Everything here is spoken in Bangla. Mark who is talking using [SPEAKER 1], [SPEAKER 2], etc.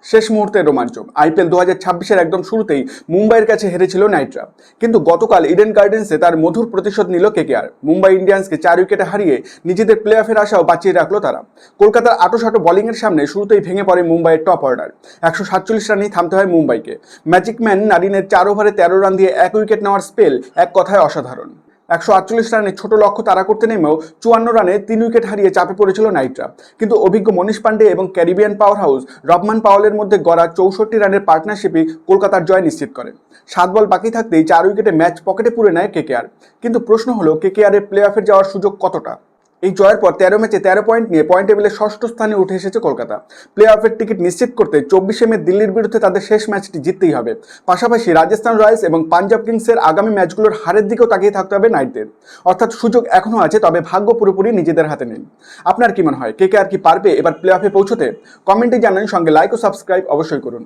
[SPEAKER 1] শেষ মুহূর্তের রোমাঞ্চ। আইপিএল 2026-এর একদম শুরুতেই মুম্বাইয়ের কাছে হেরেছিল নাইটরা, কিন্তু গতকাল ইডেন গার্ডেন্সে তার মধুর প্রতিশোধ নিল কেকেআর। মুম্বাই ইন্ডিয়ান্সকে 4 উইকেটে হারিয়ে নিজেদের প্লে অফের আশাও বাঁচিয়ে রাখলো তারা। কলকাতার আঁটো বোলিংয়ের সামনে শুরুতেই ভেঙে পড়ে মুম্বাইয়ের টপ অর্ডার। 147 রানেই থামতে হয় মুম্বাইকে। ম্যাজিক ম্যান নারিনের 4 ওভারে 13 রান দিয়ে 1 উইকেট নেওয়ার স্পেল এক কথায় অসাধারণ। 148 রানে ছোট লক্ষ্য তাড়া করতে নেমেও 54 রানে 3 উইকেট হারিয়ে চাপে পড়েছিল নাইটরা, কিন্তু অভিজ্ঞ মনীষ পান্ডে এবং ক্যারিবিয়ান পাওয়ার হাউস রবমান পাওয়েলের মধ্যে গড়া 64 রানের পার্টনারশিপই কলকাতার জয় নিশ্চিত করে। 7 বল বাকি থাকতেই 4 উইকেটে ম্যাচ পকেটে পুরে নেয় কেকেআর। কিন্তু প্রশ্ন হলো, কেকেআর এর প্লে অফে যাওয়ার সুযোগ কতটা? এই জয়ের পর 13 ম্যাচে 13 পয়েন্ট নিয়ে পয়েন্ট টেবিলে ষষ্ঠ স্থানে উঠে এসেছে কলকাতা। প্লে অফের টিকিট নিশ্চিত করতে 24 মে দিল্লির বিরুদ্ধে তাদের শেষ ম্যাচটি জিততেই হবে। পাশাপাশি রাজস্থান রয়্যালস এবং পাঞ্জাব কিংসের আগামী ম্যাচগুলোর হারের দিকেও তাকিয়ে থাকতে হবে নাইটদের। অর্থাৎ সুযোগ এখনও আছে, তবে ভাগ্য পুরোপুরি নিজেদের হাতে নেই। আপনার কি মনে হয়, কেকেআর কি পারবে এবার প্লে অফে পৌঁছতে? কমেন্টে জানান, সঙ্গে লাইক ও সাবস্ক্রাইব অবশ্যই করুন।